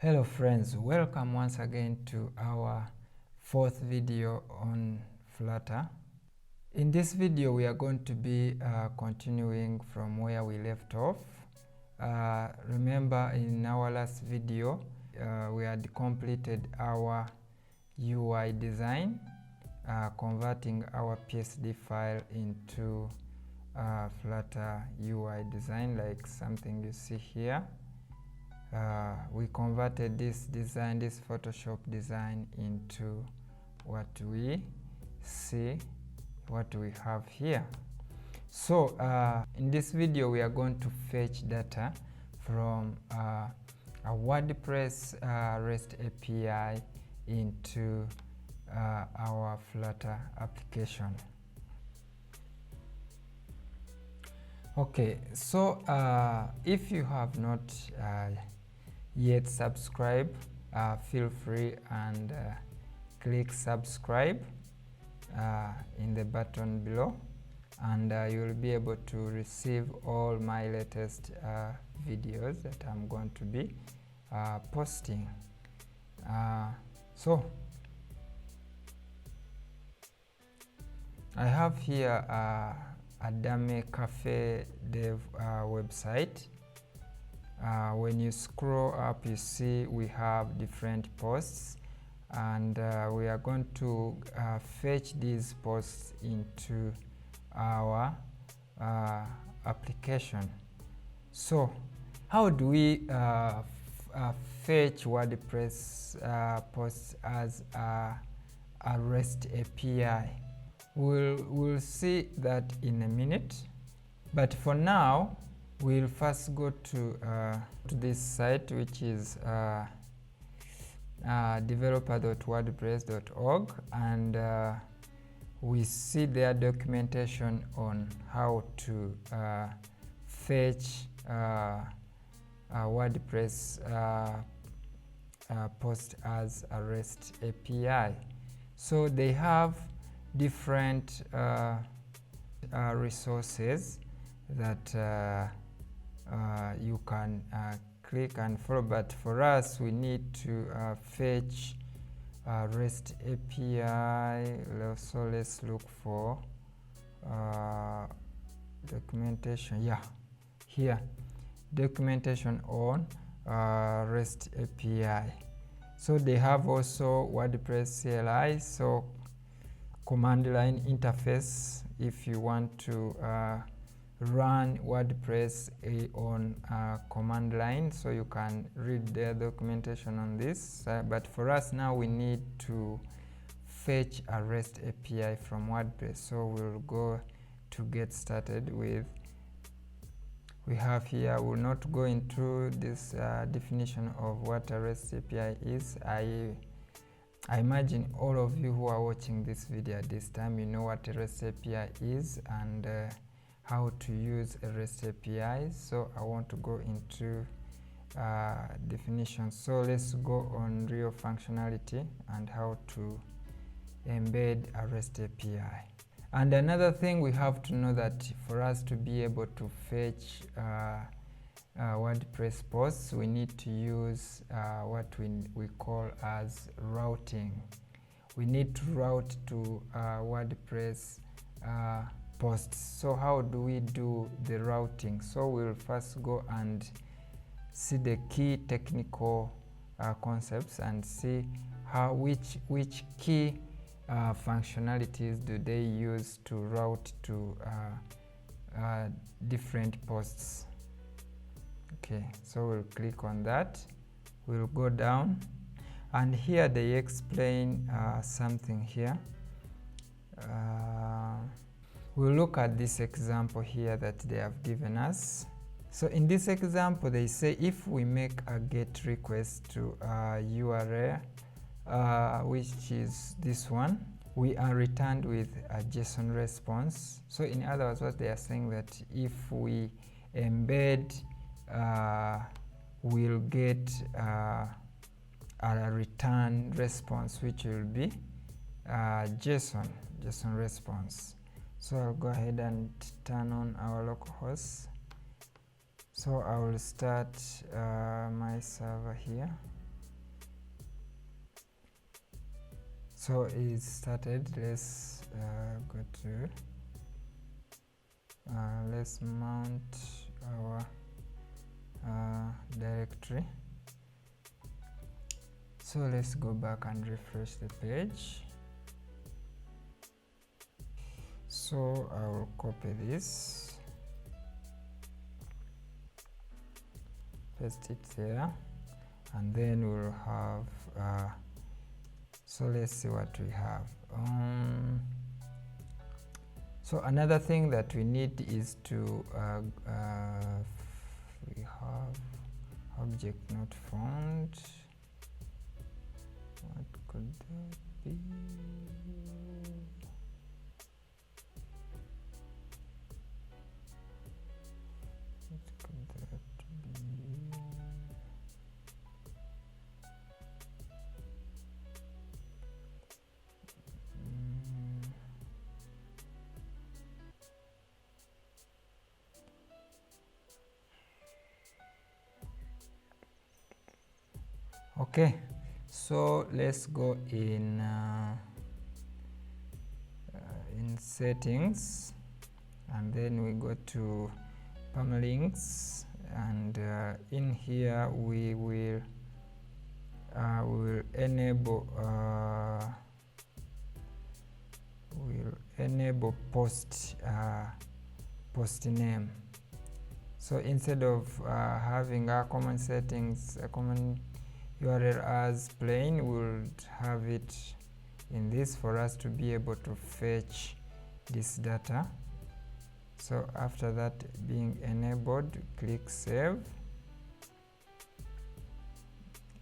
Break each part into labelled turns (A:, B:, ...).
A: Hello friends, welcome once again to our fourth video on Flutter. In this video we are going to be continuing from where we left off. Remember, in our last video we had completed our UI design, converting our PSD file into Flutter UI design, like something you see here. We converted this design, this Photoshop design, into what we see, what we have here. So in this video we are going to fetch data from a WordPress REST API into our Flutter application. Okay, so if you have not yet subscribe, feel free and click subscribe in the button below, and you'll be able to receive all my latest videos that I'm going to be posting. So I have here a Dame Cafe Dev website. When you scroll up, you see we have different posts, and we are going to fetch these posts into our application. So how do we fetch WordPress posts as a REST API? We'll see that in a minute, but for now we'll first go to this site, which is developer.wordpress.org, and we see their documentation on how to fetch WordPress post as a REST API. So they have different resources that you can click and follow, but for us we need to fetch REST API. So let's look for documentation. Yeah, here, documentation on REST API. So they have also WordPress CLI, so command line interface if you want to run WordPress on command line, so you can read their documentation on this, but for us now we need to fetch a REST API from WordPress. So we'll go to get started with, we have here, we'll not go into this definition of what a REST API is. I imagine all of you who are watching this video at this time, you know what a REST API is and how to use a REST API. So I want to go into definition. So let's go on real functionality and how to embed a REST API. And another thing we have to know, that for us to be able to fetch WordPress posts, we need to use what we call as routing. We need to route to WordPress posts. So how do we do the routing? So we'll first go and see the key technical concepts and see how which key functionalities do they use to route to different posts. Okay, so we'll click on that. We'll go down, and here they explain something here. We'll look at this example here that they have given us. So in this example they say if we make a GET request to a URL, which is this one, we are returned with a JSON response. So in other words, what they are saying, that if we embed, we'll get a return response, which will be JSON response. So I'll go ahead and turn on our localhost. So I will start my server here. So it's started. Let's go to let's mount our directory. So let's go back and refresh the page. So I will copy this, paste it there, and then we'll have so let's see what we have. So another thing that we need is to we have object not found. What could that be? Okay, so let's go in settings, and then we go to permalinks, and in here we will enable post name. So instead of having our common settings, a common URL as plain, we'll have it in this for us to be able to fetch this data. So after that being enabled, click save,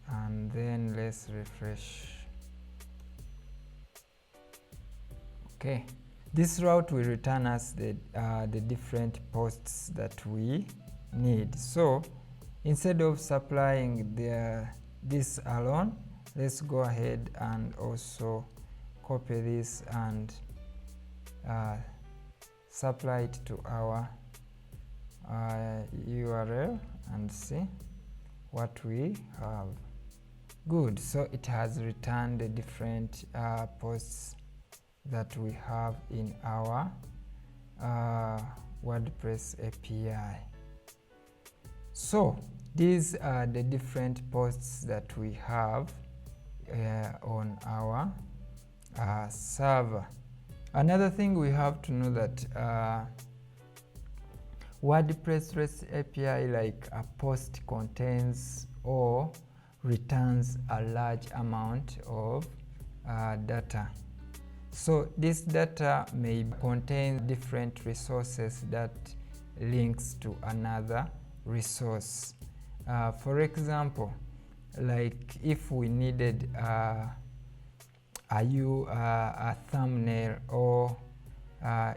A: and then let's refresh. Okay, this route will return us the different posts that we need. So instead of supplying this alone, let's go ahead and also copy this and supply it to our URL and see what we have. Good, so it has returned the different posts that we have in our WordPress API. So these are the different posts that we have on our server. Another thing we have to know that WordPress Rest API, like a post, contains or returns a large amount of data. So this data may contain different resources that links to another resource. For example, like if we needed a thumbnail or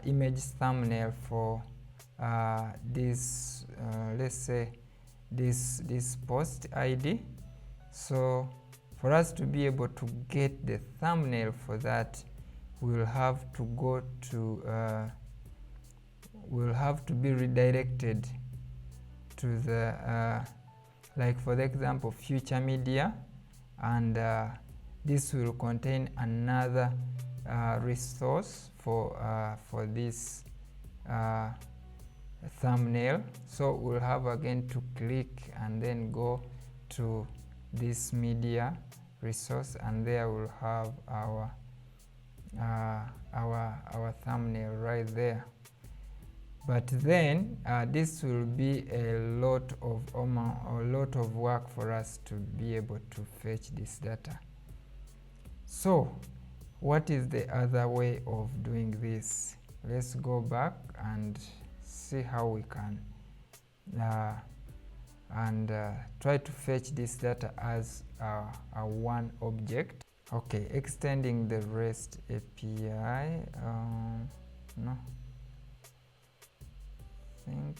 A: image thumbnail for this, let's say this post ID. So for us to be able to get the thumbnail for that, we'll have to go to we'll have to be redirected to the like for the example future media, and this will contain another resource for this thumbnail. So we'll have again to click and then go to this media resource, and there we'll have our thumbnail right there. But then this will be a lot of work for us to be able to fetch this data. So what is the other way of doing this? Let's go back and see how we can try to fetch this data as a one object. Okay, extending the REST API. No, I think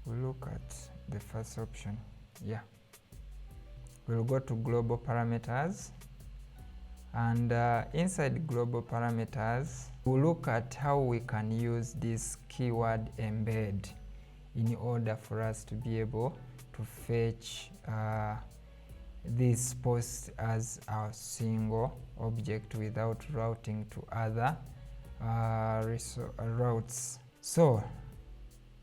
A: we'll look at the first option. Yeah, we'll go to global parameters, and inside global parameters we'll look at how we can use this keyword embed in order for us to be able to fetch this post as a single object without routing to other routes. So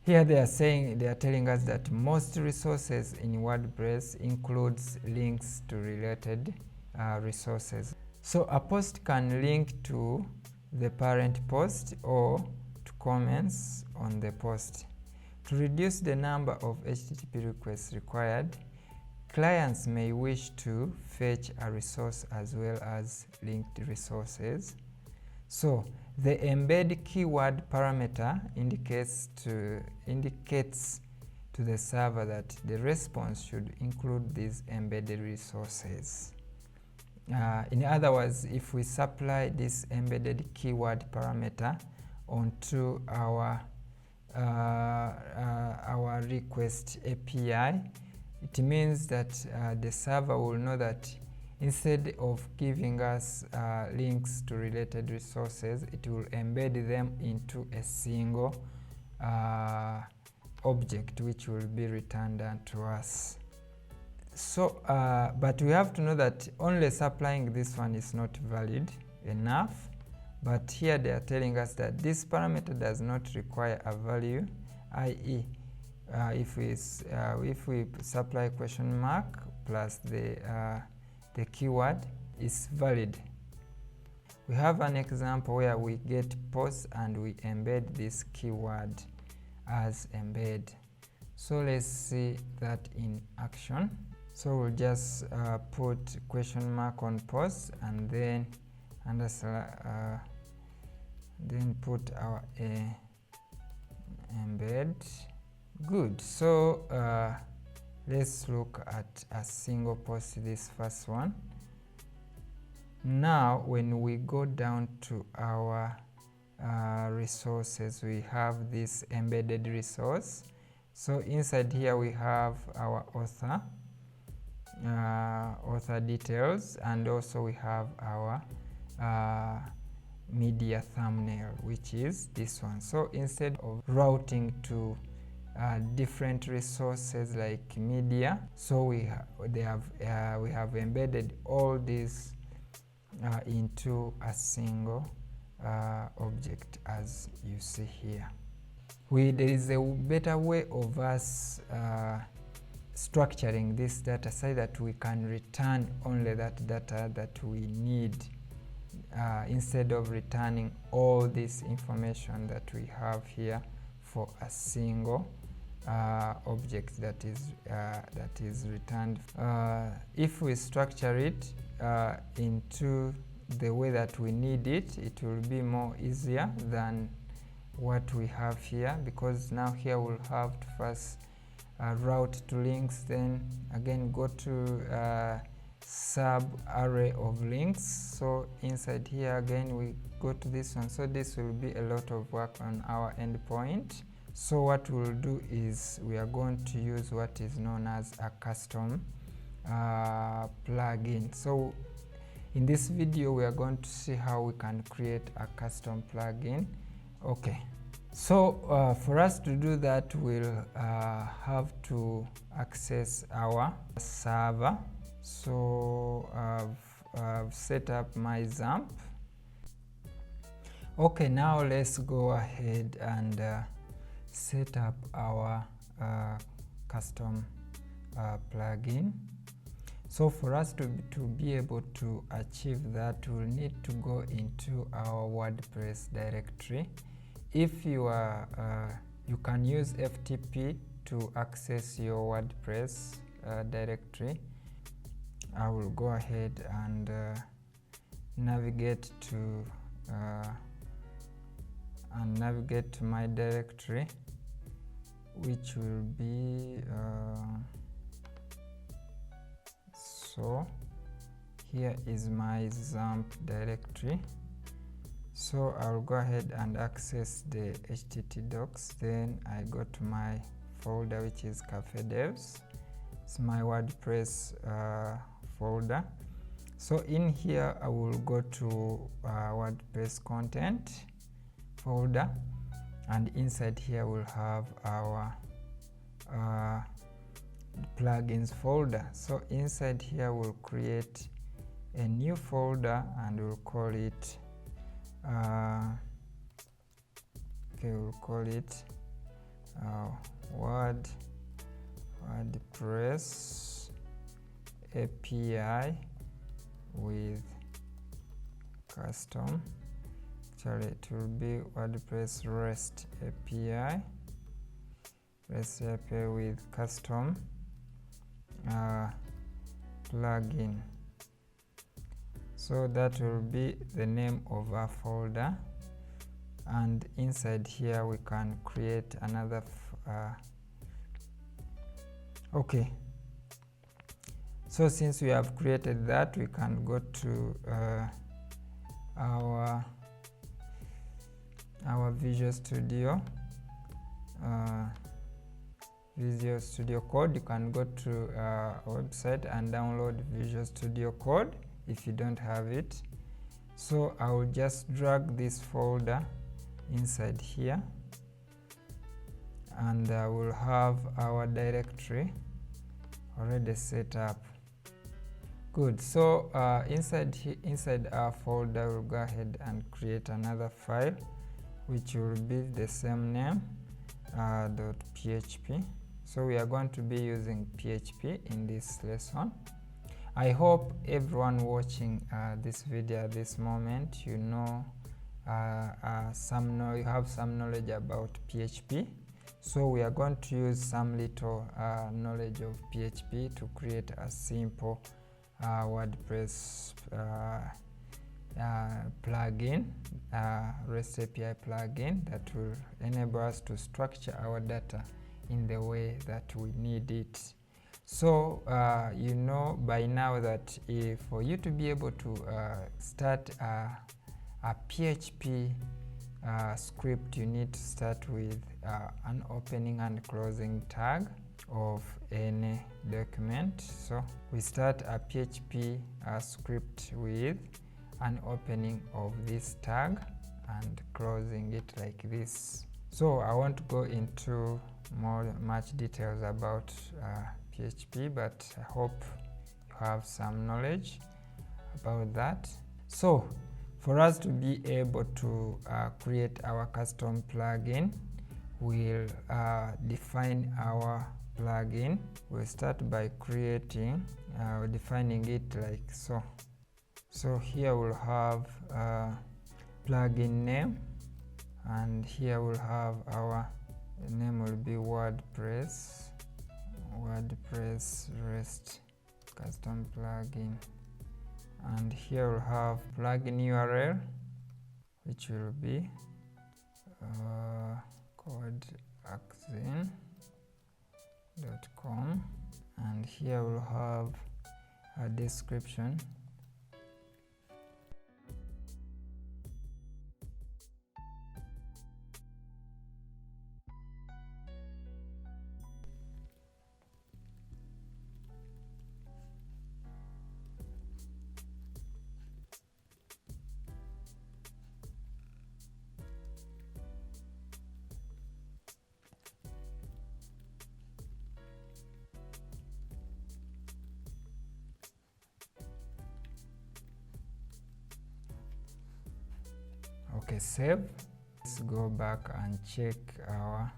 A: here they are telling us that most resources in WordPress includes links to related resources. So a post can link to the parent post or to comments on the post. To reduce the number of HTTP requests required, clients may wish to fetch a resource as well as linked resources. So the embed keyword parameter indicates to the server that the response should include these embedded resources. In other words, if we supply this embedded keyword parameter onto our request API, it means that the server will know that instead of giving us links to related resources, it will embed them into a single object which will be returned to us. So, but we have to know that only supplying this one is not valid enough. But here they are telling us that this parameter does not require a value, i.e. If we supply question mark plus the keyword is valid. We have an example where we get post and we embed this keyword as embed. So let's see that in action. So we'll just put question mark on post and then put our embed. Good. So let's look at a single post, this first one. Now when we go down to our resources, we have this embedded resource. So inside here we have our author details, and also we have our media thumbnail, which is this one. So instead of routing to different resources like media, so we have embedded all these into a single object, as you see here. There is a better way of us structuring this data so that we can return only that data that we need, instead of returning all this information that we have here for a single object that is returned. If we structure it into the way that we need it, it will be more easier than what we have here, because now here we'll have to first route to links, then again go to sub array of links. So inside here again we go to this one. So this will be a lot of work on our endpoint. So what we'll do is we are going to use what is known as a custom plugin. So in this video we are going to see how we can create a custom plugin. Okay, so for us to do that, we'll have to access our server. So I've set up my XAMPP. Okay, now let's go ahead and set up our custom plugin. So for us to be able to achieve that, we'll need to go into our WordPress directory. If you are you can use FTP to access your WordPress directory. I will go ahead and navigate to my directory, which will be so here is my XAMPP directory. So I'll go ahead and access the HTTP docs. Then I go to my folder, which is Cafe Devs. It's my WordPress folder. So in here I will go to WordPress content folder, and inside here we'll have our plugins folder. So inside here we'll create a new folder and we'll call it WordPress API with custom. Actually it will be WordPress Rest Api, with custom plugin. So that will be the name of our folder, and inside here we can create another okay. So since we have created that, we can go to our Visual Studio Code. You can go to our website and download Visual Studio Code if you don't have it. So I will just drag this folder inside here, and I will have our directory already set up. Good. So inside our folder we'll go ahead and create another file which will be the same name, .php. So we are going to be using PHP in this lesson. I hope everyone watching this video at this moment, you know you have some knowledge about PHP. So we are going to use some little knowledge of PHP to create a simple WordPress plugin, REST API plugin that will enable us to structure our data in the way that we need it. So you know by now that for you to be able to start a PHP script, you need to start with an opening and closing tag of any document. So we start a PHP script with an opening of this tag and closing it like this. So I won't go into much details about PHP, but I hope you have some knowledge about that. So for us to be able to create our custom plugin, we'll define our plugin. We'll start by defining it like so. So here we'll have plugin name, and here we'll have our name will be WordPress Rest custom plugin, and here we'll have plugin URL which will be codeaxin.com, and here we'll have a description. Okay, save. Let's go back and check our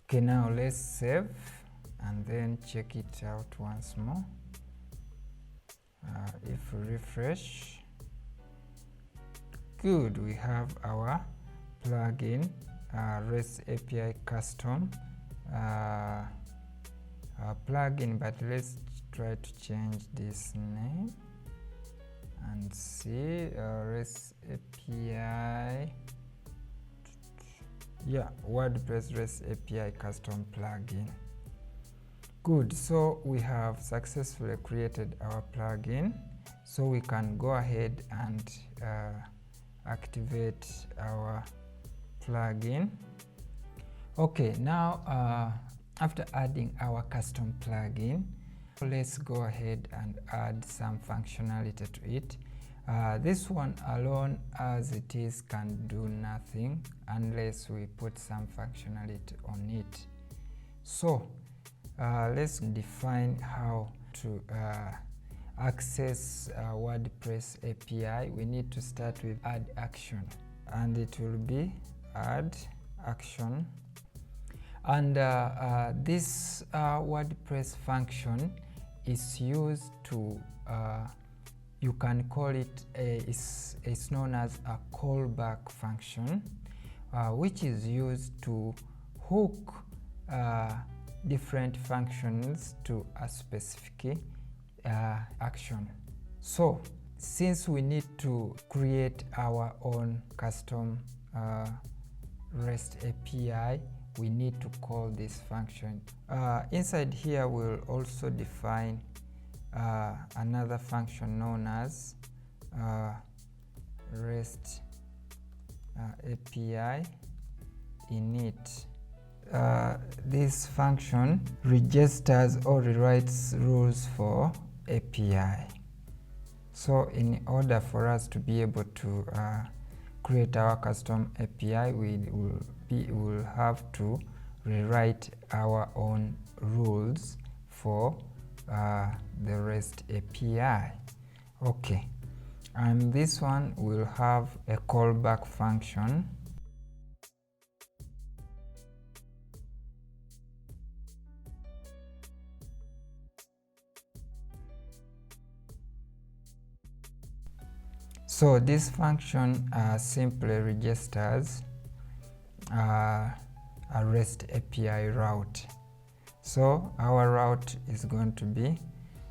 A: Okay, now let's save and then check it out once more. If we refresh, good, we have our plugin REST API custom plugin, but let's try to change this name and see REST API. Yeah, WordPress Rest Api custom plugin. Good, so we have successfully created our plugin, so we can go ahead and activate our plugin. Okay, now After adding our custom plugin, let's go ahead and add some functionality to it. This one alone as it is can do nothing unless we put some functionality on it. So let's define how to access WordPress API. We need to start with add action, and it will be add action. And this WordPress function is used to, you can call it, it's known as a callback function, which is used to hook different functions to a specific action. So since we need to create our own custom REST API, we need to call this function. Inside here we'll also define another function known as REST API init. This function registers or rewrites rules for API. So in order for us to be able to create our custom API, we will have to rewrite our own rules for the REST API. Okay, and this one will have a callback function. So this function simply registers a REST API route. So our route is going to be,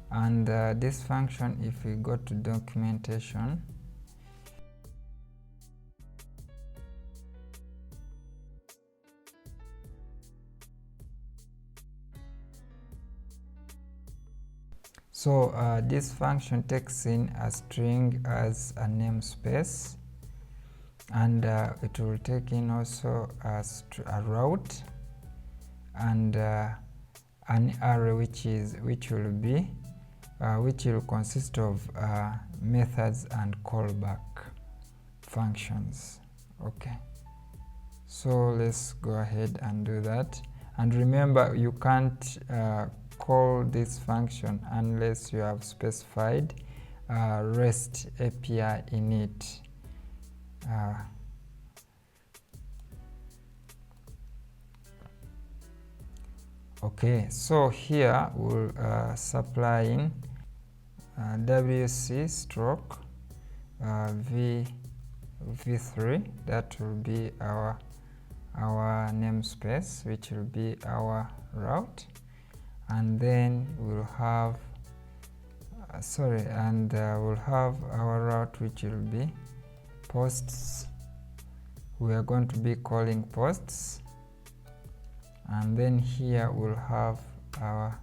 A: and this function, if we go to documentation, so this function takes in a string as a namespace, and it will take in also a route and an array which will consist of methods and callback functions. Okay, so let's go ahead and do that. And remember, you can't call this function unless you have specified REST API init. Okay, so here we'll supply in wc stroke v3. That will be our namespace, which will be our route, and then we'll have we'll have our route, which will be posts. We are going to be calling posts, and then here we'll have our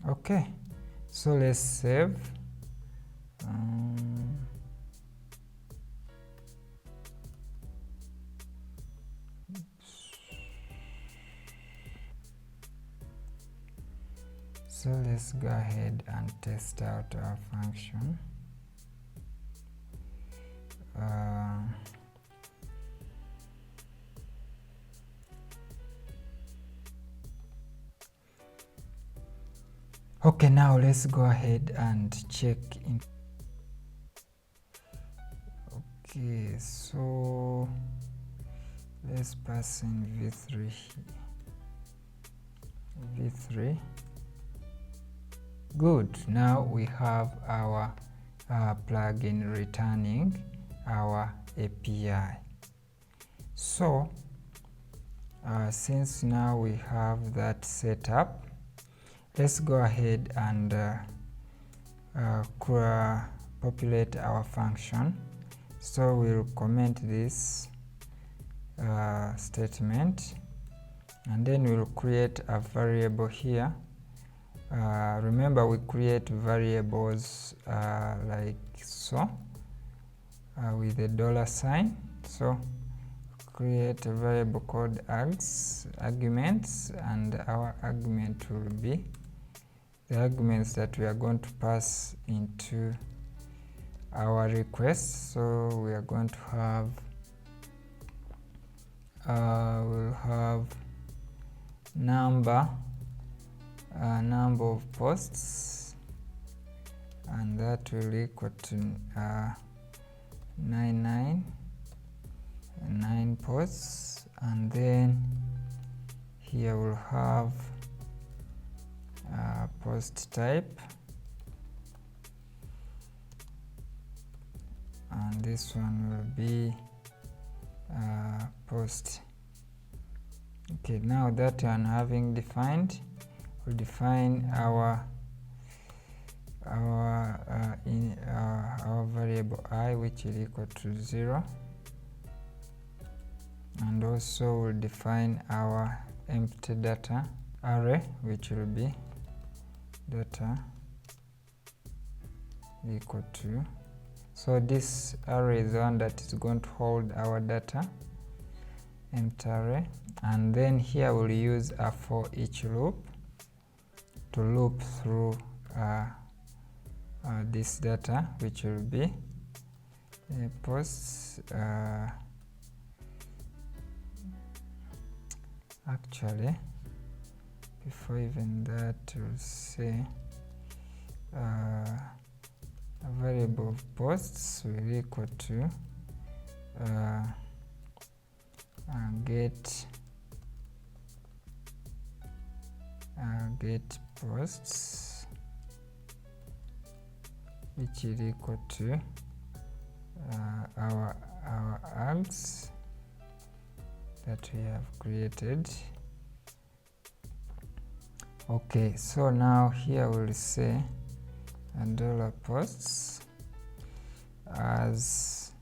A: okay, so let's save. So let's go ahead and test out our function. Okay, now let's go ahead and check in. Okay, so let's pass in v3 here. Good, now we have our plugin returning our API. So Since now we have that set up, let's go ahead and populate our function. So we'll comment this statement, and then we'll create a variable here. Remember, we create variables like so with a $sign. So create a variable called arguments, and our argument will be the arguments that we are going to pass into our request. So we are going to have we'll have number of posts, and that will equal to 9 posts, and then here we'll have post type, and this one will be post. Okay, now that one having defined, we'll define our variable I, which is equal to 0, and also we'll define our empty data array, which will be data equal to. So this array is the one that is going to hold our data, empty array, and then here we'll use a for each loop to loop through this data, which will be posts. Actually, before even that, we'll say a variable of posts will equal to get posts, which is equal to our args that we have created. Okay, so now here we'll say $posts as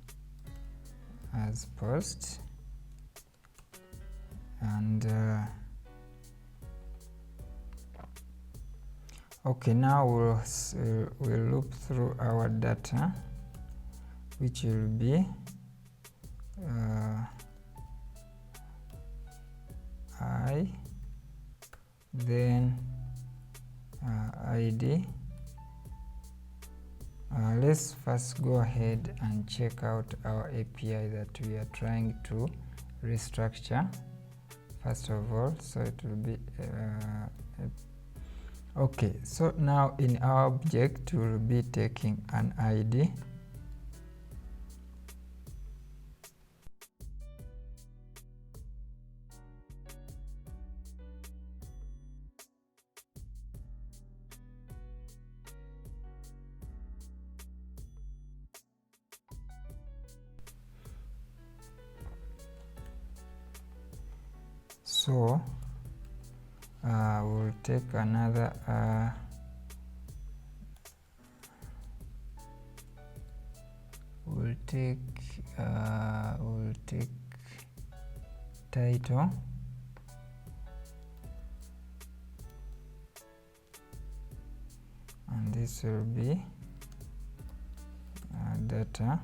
A: post, and okay, now we'll loop through our data, which will be I, then ID. Let's first go ahead and check out our API that we are trying to restructure first of all. So it will be okay, so now in our object we'll be taking an ID, so we'll take another we'll take title, and this will be data,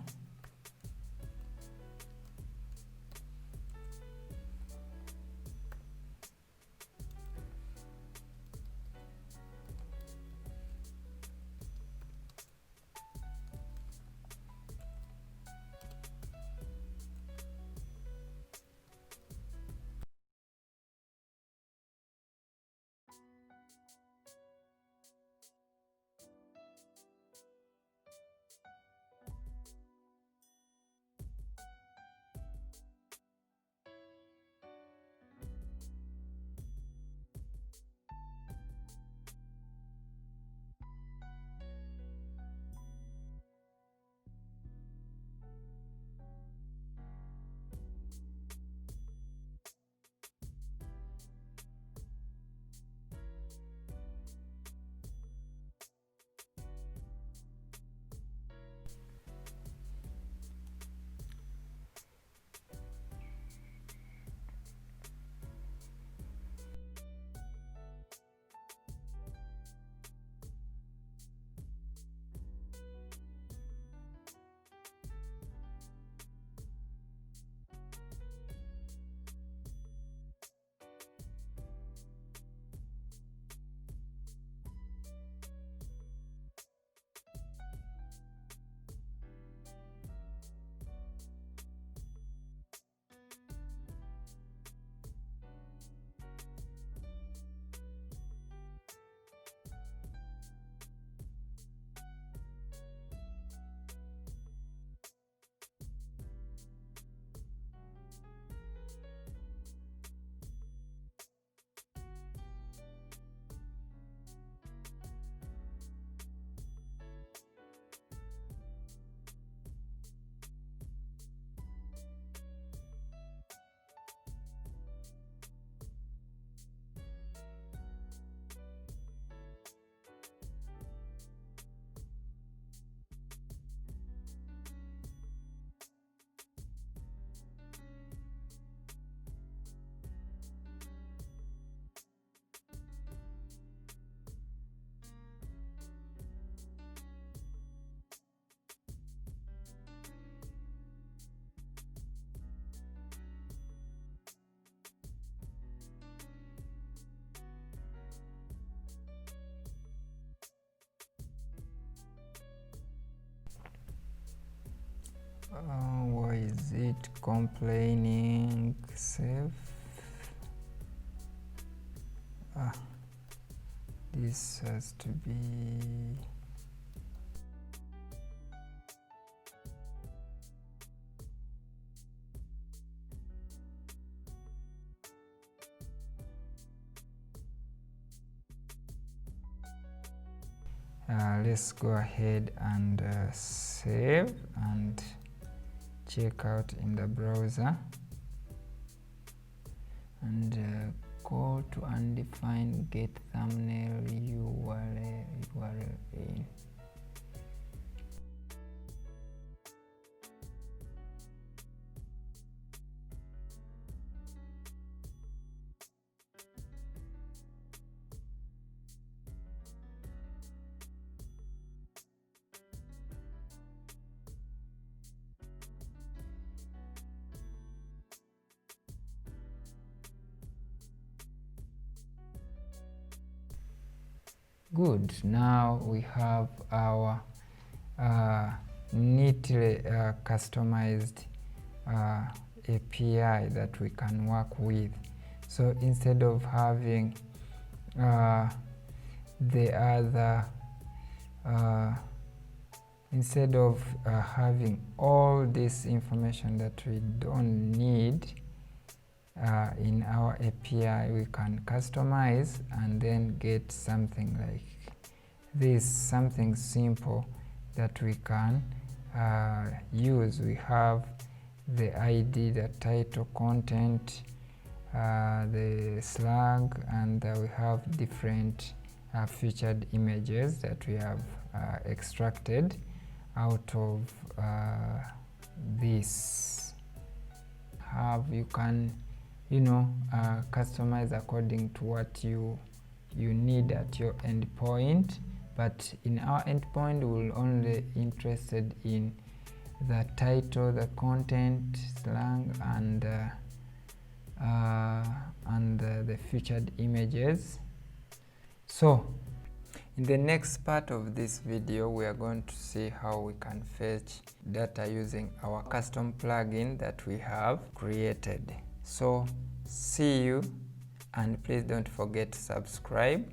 A: Why is it complaining? Save. This has to be let's go ahead and save and check out in the browser and go to undefined get thumbnail URL in. Good. Now we have our neatly customized API that we can work with. So instead of having having all this information that we don't need in our API, we can customize and then get something like this, something simple that we can use. We have the ID, the title, content, the slug, and we have different featured images that we have extracted out of this. You can customize according to what you need at your endpoint, but in our endpoint we're only interested in the title, the content, slang, and the featured images. So in the next part of this video, we are going to see how we can fetch data using our custom plugin that we have created. So see you, and please don't forget to subscribe.